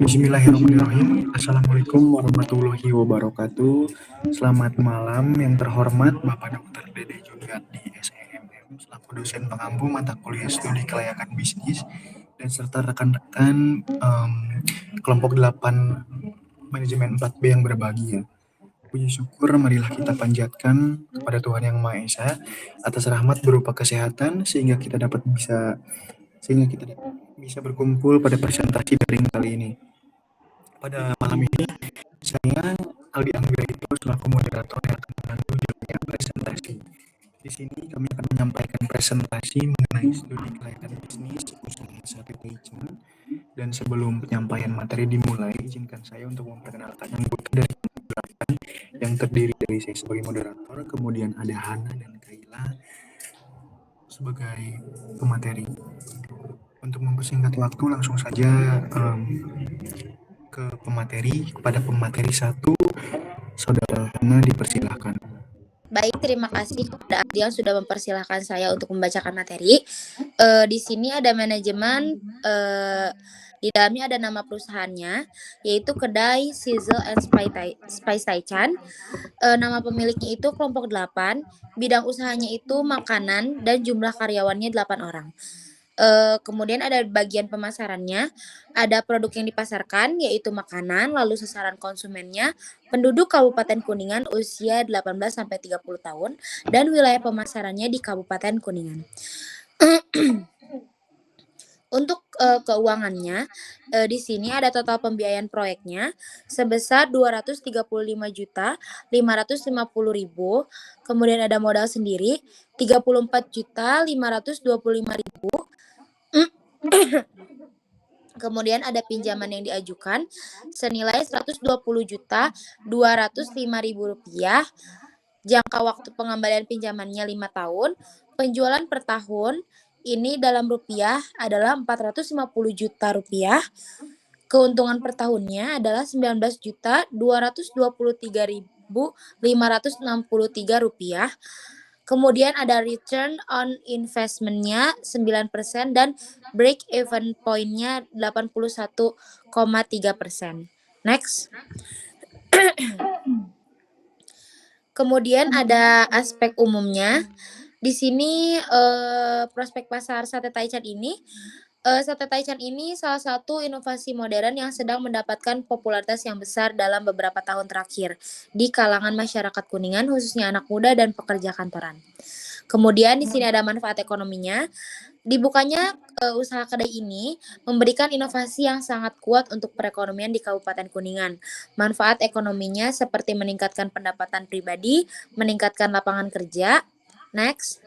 Bismillahirrahmanirrahim. Assalamualaikum warahmatullahi wabarakatuh. Selamat malam yang terhormat Bapak Dr. Dede Juniardi SEMM selaku dosen pengampu mata kuliah studi kelayakan bisnis dan serta rekan-rekan kelompok 8 manajemen 4B yang berbahagia. Puji syukur marilah kita panjatkan kepada Tuhan Yang Maha Esa atas rahmat berupa kesehatan sehingga kita bisa berkumpul pada presentasi daring kali ini. Pada malam ini, saya Aldi Anggraito selaku moderator yang akan membantu jalannya presentasi. Di sini kami akan menyampaikan presentasi mengenai studi kelayakan bisnis usaha sate taichan. Dan sebelum penyampaian materi dimulai, izinkan saya untuk memperkenalkan anggota dari kelompok 8 yang terdiri dari saya sebagai moderator, kemudian ada Hana dan Kaila sebagai pemateri. Untuk mempersingkat waktu, langsung saja kepada pemateri 1, Saudara Hana dipersilahkan. Baik, terima kasih kepada Adi yang sudah mempersilahkan saya untuk membacakan materi. Di sini ada manajemen, di dalamnya ada nama perusahaannya, yaitu Kedai Sizzle and Spice Taichan. Nama pemiliknya itu kelompok 8, bidang usahanya itu makanan dan jumlah karyawannya 8 orang. Kemudian ada bagian pemasarannya, ada produk yang dipasarkan yaitu makanan, lalu sasaran konsumennya penduduk Kabupaten Kuningan usia 18-30 tahun dan wilayah pemasarannya di Kabupaten Kuningan. Untuk keuangannya, di sini ada total pembiayaan proyeknya sebesar 235.550.000, kemudian ada modal sendiri 34.525.000. Kemudian ada pinjaman yang diajukan senilai 120.205.000 rupiah. Jangka waktu pengembalian pinjamannya 5 tahun. Penjualan per tahun ini dalam rupiah adalah 450 juta rupiah. Keuntungan per tahunnya adalah 19.223.563 rupiah. Kemudian ada return on investment-nya 9% dan break even point-nya 81,3%. Next. Kemudian ada aspek umumnya. Di sini prospek pasar sate taichan ini. Sate taichan ini salah satu inovasi modern yang sedang mendapatkan popularitas yang besar dalam beberapa tahun terakhir di kalangan masyarakat Kuningan, khususnya anak muda dan pekerja kantoran. Kemudian di sini ada manfaat ekonominya. Dibukanya usaha kedai ini memberikan inovasi yang sangat kuat untuk perekonomian di Kabupaten Kuningan. Manfaat ekonominya seperti meningkatkan pendapatan pribadi, meningkatkan lapangan kerja. Next.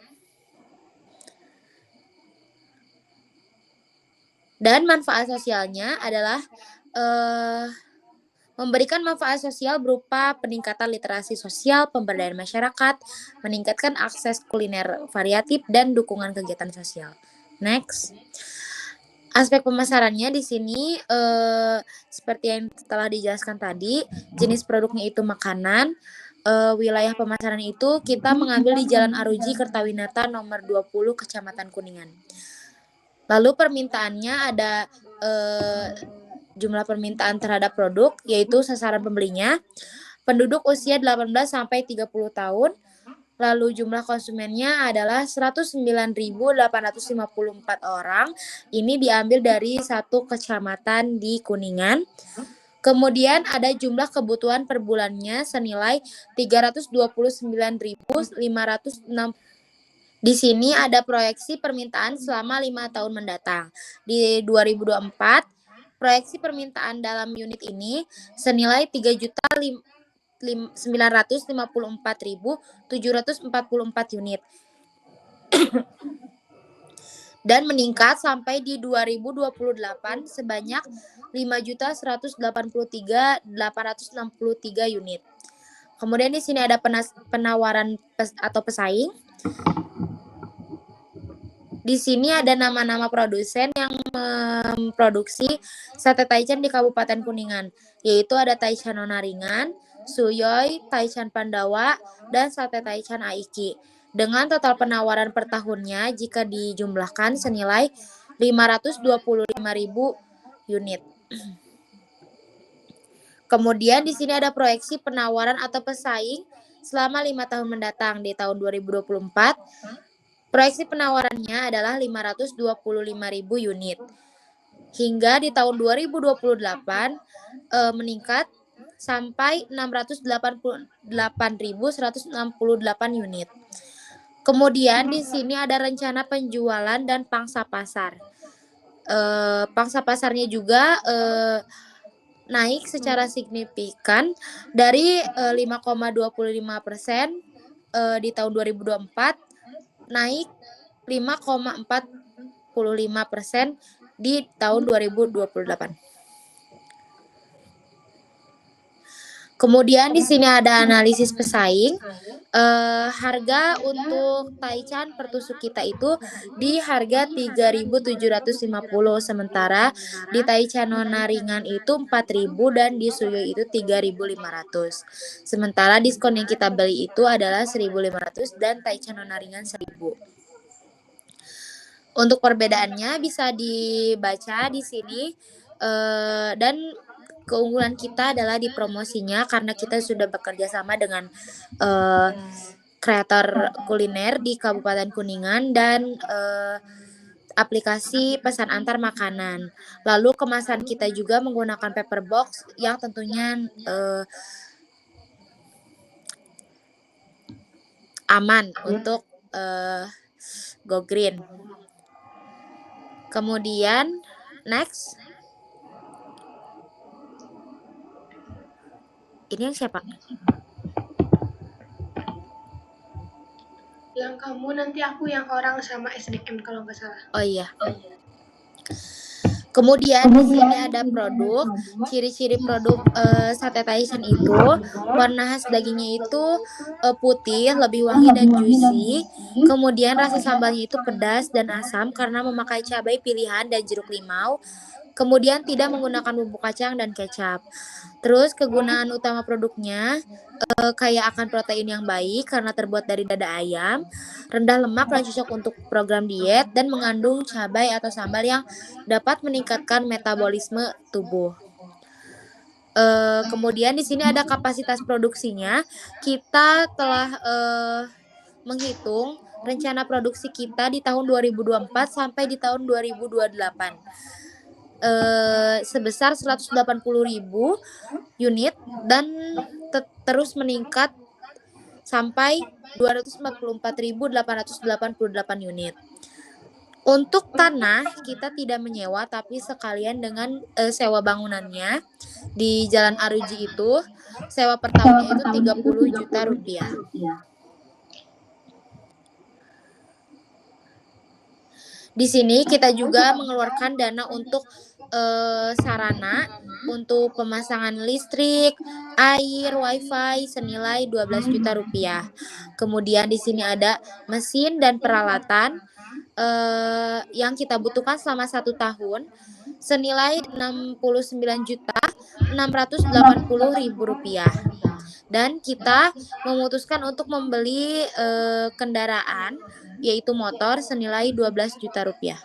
Dan manfaat sosialnya adalah memberikan manfaat sosial berupa peningkatan literasi sosial, pemberdayaan masyarakat, meningkatkan akses kuliner variatif, dan dukungan kegiatan sosial. Next. Aspek pemasarannya di sini seperti yang telah dijelaskan tadi, jenis produknya itu makanan. Wilayah pemasaran itu kita mengambil di Jalan Aruji, Kertawinata, nomor 20, Kecamatan Kuningan. Lalu permintaannya ada jumlah permintaan terhadap produk, yaitu sasaran pembelinya, penduduk usia 18-30 tahun, lalu jumlah konsumennya adalah 109.854 orang, ini diambil dari satu kecamatan di Kuningan. Kemudian ada jumlah kebutuhan per bulannya senilai 329.560. Di sini ada proyeksi permintaan selama 5 tahun mendatang. Di 2024, proyeksi permintaan dalam unit ini senilai 3.954.744 unit. Dan meningkat sampai di 2028 sebanyak 5.183.863 unit. Kemudian di sini ada penawaran atau pesaing. Di sini ada nama-nama produsen yang memproduksi sate taichan di Kabupaten Kuningan, yaitu ada Taichan Nonaringan, Suyoy, Taichan Pandawa, dan sate taichan Aiki. Dengan total penawaran per tahunnya jika dijumlahkan senilai 525.000 unit. Kemudian di sini ada proyeksi penawaran atau pesaing selama 5 tahun mendatang. Di tahun 2024, proyeksi penawarannya adalah 525.000 unit. Hingga di tahun 2028 meningkat sampai 688.168 unit. Kemudian di sini ada rencana penjualan dan pangsa pasar. Pangsa pasarnya juga naik secara signifikan dari 5,25% di tahun 2024 naik 5,45% di tahun 2028. Kemudian di sini ada analisis pesaing. Harga untuk Taichan per tusuk kita itu di harga 3.750, sementara di Taichan Nona ringan itu 4.000 dan di Suyo itu 3.500. Sementara diskon yang kita beli itu adalah 1.500 dan Taichan Nona ringan 1.000. Untuk perbedaannya bisa dibaca di sini dan keunggulan kita adalah di promosinya karena kita sudah bekerja sama dengan kreator kuliner di Kabupaten Kuningan dan aplikasi pesan antar makanan. Lalu kemasan kita juga menggunakan paper box yang tentunya aman untuk go green. Kemudian next. Ini yang siapa? Yang kamu, nanti aku yang orang sama SDM kalau nggak salah. Oh iya. Kemudian di sini ada produk, ciri-ciri produk sate Taichan itu warna khas dagingnya itu putih, lebih wangi dan juicy. Kemudian rasa sambalnya itu pedas dan asam karena memakai cabai pilihan dan jeruk limau. Kemudian tidak menggunakan bumbu kacang dan kecap. Terus kegunaan utama produknya kaya akan protein yang baik karena terbuat dari dada ayam, rendah lemak dan cocok untuk program diet, dan mengandung cabai atau sambal yang dapat meningkatkan metabolisme tubuh. Kemudian di sini ada kapasitas produksinya. Kita telah menghitung rencana produksi kita di tahun 2024 sampai di tahun 2028. Sebesar 180.000 unit dan terus meningkat sampai 244.888 unit. Untuk tanah kita tidak menyewa tapi sekalian dengan sewa bangunannya di Jalan Aruji itu sewa per tahunnya itu 30 juta rupiah. Di sini kita juga mengeluarkan dana untuk sarana untuk pemasangan listrik, air, wifi senilai 12 juta rupiah. Kemudian di sini ada mesin dan peralatan yang kita butuhkan selama 1 tahun senilai 69.680.000 rupiah. Dan kita memutuskan untuk membeli kendaraan yaitu motor senilai 12 juta rupiah.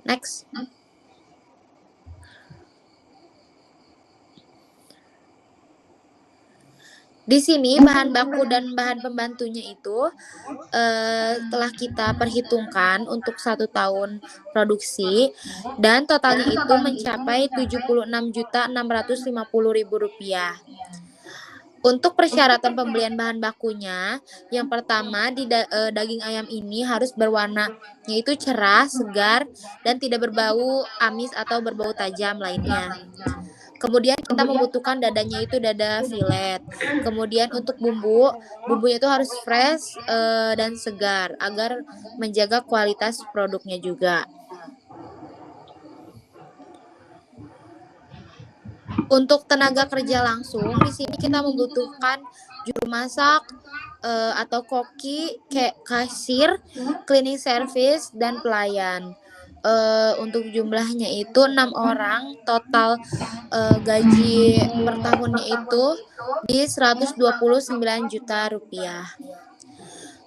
Next. Di sini bahan baku dan bahan pembantunya itu telah kita perhitungkan untuk 1 tahun produksi dan totalnya itu mencapai 76.650.000 rupiah. Untuk persyaratan pembelian bahan bakunya, yang pertama di daging ayam ini harus berwarna yaitu cerah, segar, dan tidak berbau amis atau berbau tajam lainnya. Kemudian kita membutuhkan dadanya itu dada filet. Kemudian untuk bumbunya itu harus fresh dan segar agar menjaga kualitas produknya juga. Untuk tenaga kerja langsung, di sini kita membutuhkan juru masak atau koki, kasir, cleaning service, dan pelayan. Untuk jumlahnya itu 6 orang, total gaji per tahunnya itu di 129 juta rupiah.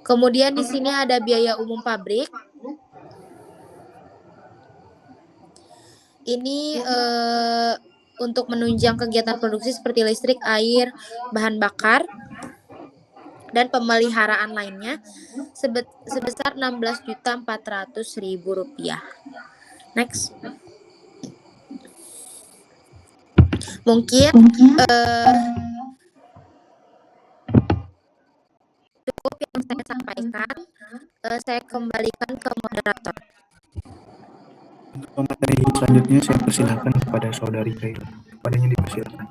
Kemudian di sini ada biaya umum pabrik. Ini untuk menunjang kegiatan produksi seperti listrik, air, bahan bakar, dan pemeliharaan lainnya sebesar Rp16.400.000. Next. Mungkin cukup yang saya sampaikan. Saya kembalikan ke moderator. Untuk materi selanjutnya saya persilakan kepada saudari Kaila. Kepadanya dipersilakan.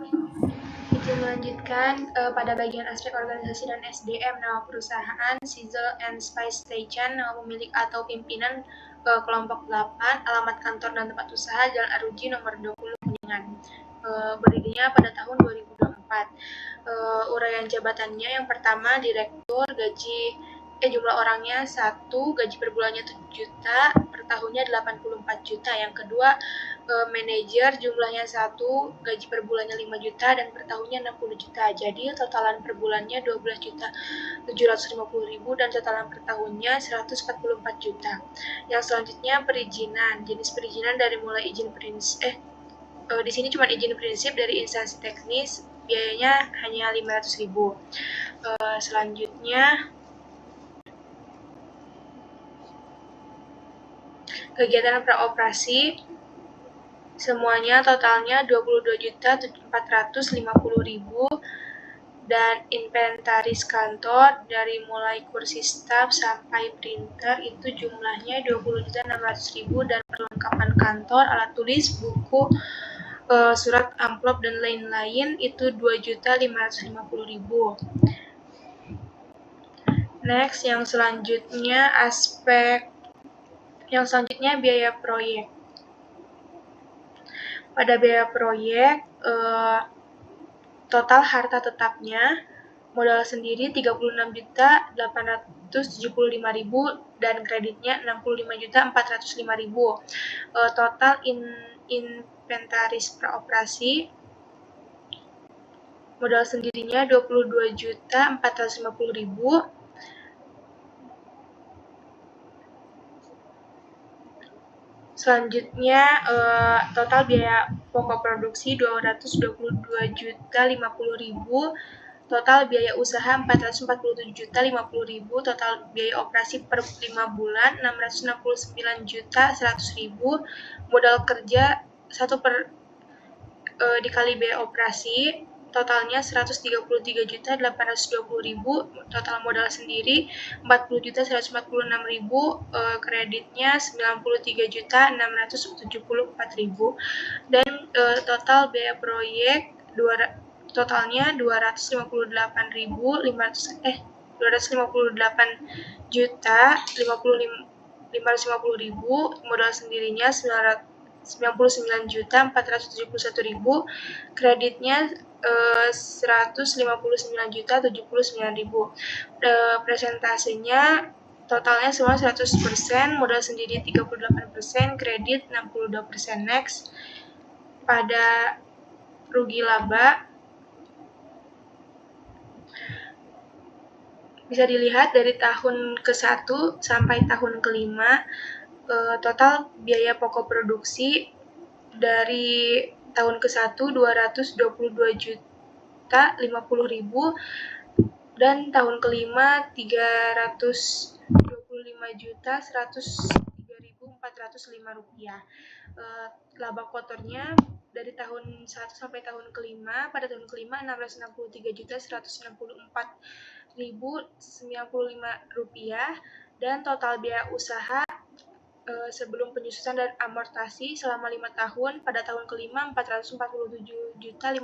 Izin melanjutkan pada bagian aspek organisasi dan SDM, nama perusahaan Sizzle and Spice Station, nama pemilik atau pimpinan kelompok 8, alamat kantor dan tempat usaha Jalan Aruji nomor 20 Kuningan. Berdirinya pada tahun 2024. Uraian jabatannya yang pertama direktur, jumlah orangnya 1, gaji per bulannya 7 juta, per tahunnya 84 juta. Yang kedua, manajer jumlahnya 1, gaji per bulannya 5 juta dan per tahunnya 60 juta. Jadi totalan per bulannya 12 juta 750 ribu dan totalan per tahunnya 144 juta. Yang selanjutnya perizinan. Jenis perizinan dari mulai izin prinsip di sini cuma izin prinsip dari instansi teknis, biayanya hanya 500 ribu. Selanjutnya kegiatan praoperasi semuanya totalnya 22.450.000 dan inventaris kantor dari mulai kursi staf sampai printer itu jumlahnya 20.600.000 dan perlengkapan kantor, alat tulis, buku, surat amplop dan lain-lain itu 2.550.000. Next, yang selanjutnya biaya proyek. Pada biaya proyek, total harta tetapnya modal sendiri 36.875.000 dan kreditnya 65.405.000. Total inventaris praoperasi modal sendirinya 22.450.000. Selanjutnya total biaya pokok produksi 222.050.000, total biaya usaha 447.050.000, total biaya operasi per 5 bulan 669.100.000, modal kerja 1 per dikali biaya operasi totalnya 133.820.000, total modal sendiri 40.146.000, kreditnya 93.674.000 dan total biaya proyek totalnya 258.550.000, modal sendirinya 99.471.000, kreditnya 159.079.000. Presentasenya totalnya semua 100%, modal sendiri 38%, kredit 62%. Next, pada rugi laba bisa dilihat dari tahun ke-1 sampai tahun ke-5, total biaya pokok produksi dari tahun ke-1 222.050.000 dan tahun ke-5 325.103.405 rupiah. Laba kotornya dari tahun 1 sampai tahun ke-5, pada tahun ke-5 663.164.095 rupiah dan total biaya usaha sebelum penyusutan dan amortasi selama 5 tahun, pada tahun ke-5 447.050.000.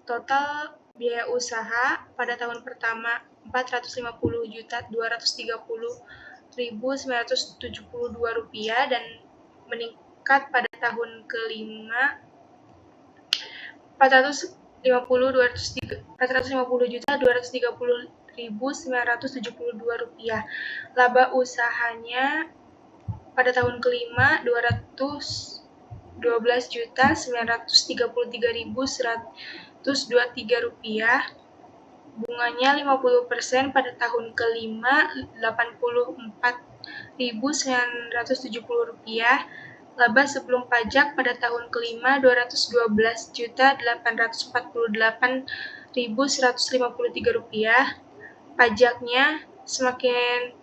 Total biaya usaha pada tahun pertama 450.230.972 rupiah dan meningkat pada tahun ke-5 450.230.972 rupiah. Laba usahanya pada tahun ke-5 212.933.123 rupiah. Bunganya 50% pada tahun ke-5 84.970 rupiah Laba sebelum pajak pada tahun kelima Rp212.848.153. Pajaknya semakin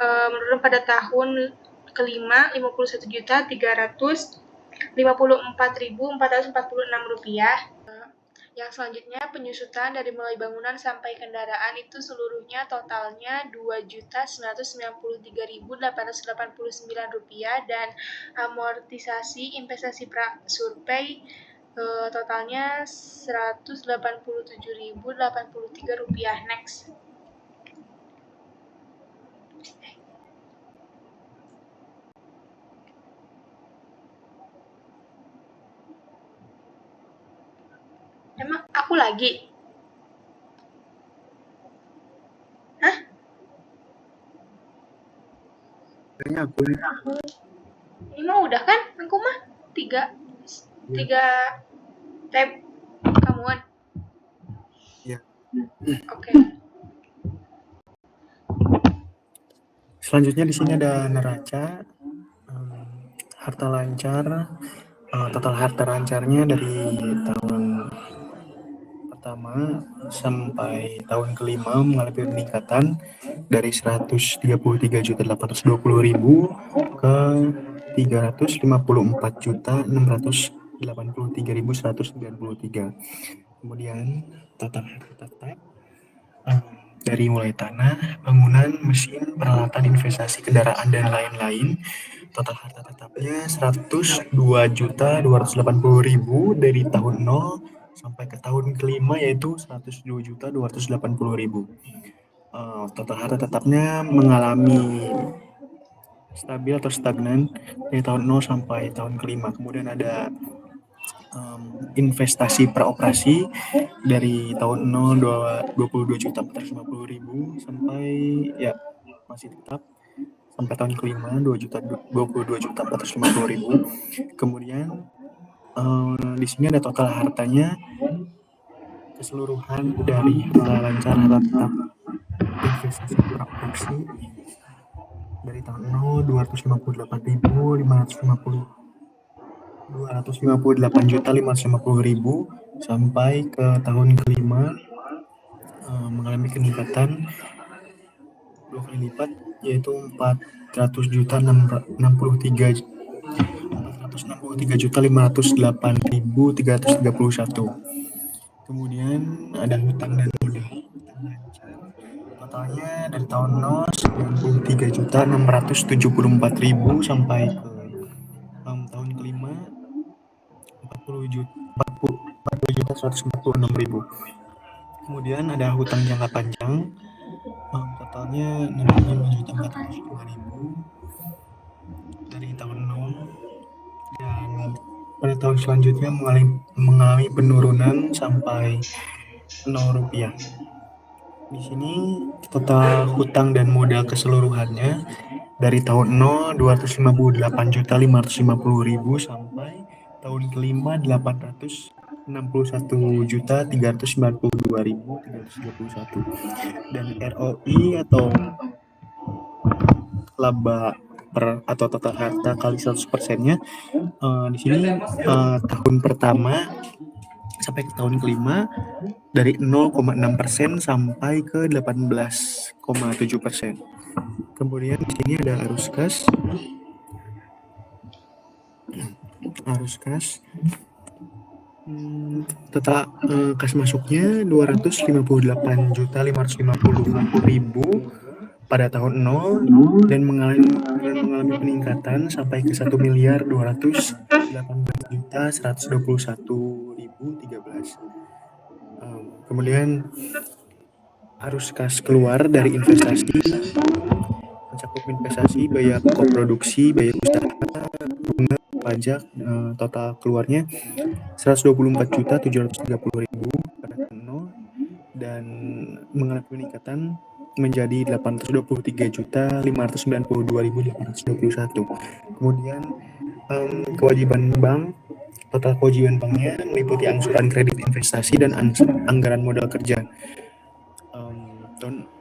menurun pada tahun kelima Rp51.354.446. Yang selanjutnya penyusutan dari mulai bangunan sampai kendaraan itu seluruhnya totalnya Rp2.993.889 dan amortisasi investasi prasurvei totalnya Rp187.083. Next. Emang aku lagi? Hah? Kayaknya aku nih. Ini mah udah kan? Aku mah tiga tab kamuan. Iya. Oke. Selanjutnya di sini ada neraca, harta lancar. Total harta lancarnya dari tahun pertama sampai tahun kelima mengalami peningkatan dari 133.820.000 ke 354.683.193. Kemudian total harta tetap dari mulai tanah, bangunan, mesin, peralatan investasi kendaraan dan lain-lain. Total harta tetapnya 102.280.000 dari tahun 0 sampai ke tahun kelima, yaitu 102.280.000. Total harta tetapnya mengalami stabil atau stagnan dari tahun 0 sampai tahun kelima. Kemudian ada investasi praoperasi dari tahun 0 22.450.000 sampai ya masih tetap sampai tahun kelima 22.450.000. Kemudian di sini ada total hartanya keseluruhan dari harta lancar, harta tetap, investasi praoperasi dari tahun 0 258.550 sampai ke tahun kelima mengalami peningkatan 2 kali lipat, yaitu 463.508.331. Kemudian ada hutang dan modal. Totalnya dari tahun 0 93.674.000 sampai ke tahun kelima 40.146.000. Kemudian ada hutang jangka panjang, totalnya 65.405.000 dari tahun 0, dan pada tahun selanjutnya mengalami penurunan sampai Rp0. Di sini total hutang dan modal keseluruhannya dari tahun 0 258.550.000 sampai tahun kelima 861.392.331. Dan ROI atau laba atau total harta kali 100%-nya di sini tahun pertama sampai ke tahun kelima dari 0,6% sampai ke 18,7%. Kemudian di sini ada arus kas. Total kas masuknya 258.550.000 pada tahun 0 dan mengalami peningkatan sampai ke 1.218.121.013. Kemudian arus kas keluar dari investasi mencakup investasi, biaya pokok produksi, biaya usaha, bunga, pajak. Total keluarnya 124.730.000 pada tahun 0 dan mengalami peningkatan menjadi 823.592.821. Kemudian kewajiban bank, total kewajiban banknya meliputi angsuran kredit investasi dan anggaran modal kerja.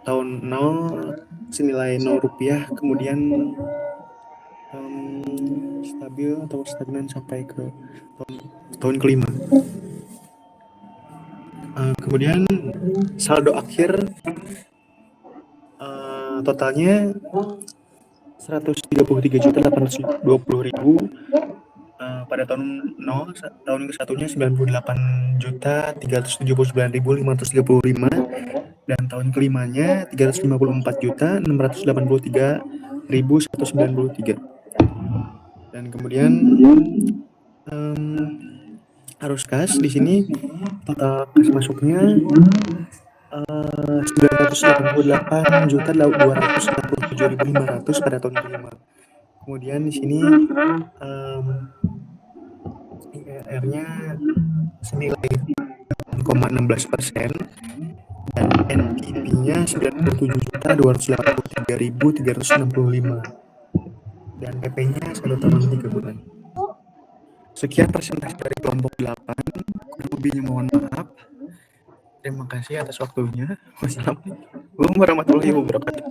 Tahun 0 senilai Rp0, kemudian stabil atau stagnan sampai ke tahun kelima. Kemudian saldo akhir totalnya 133.820.000 pada tahun tahun ke-1-nya 98.379.535 dan tahun kelimanya 354.683.193 dan kemudian arus kas di sini total kas masuknya 988.267.500 pada tahun kelima. Kemudian di sini IRR-nya senilai 6,16% dan NPP-nya 97.283.365 dan PP-nya 1 tahun 3 bulan. Sekian presentasi dari kelompok 8. Kurang lebihnya mohon maaf. Terima kasih atas waktunya. Wassalamualaikum warahmatullahi wabarakatuh.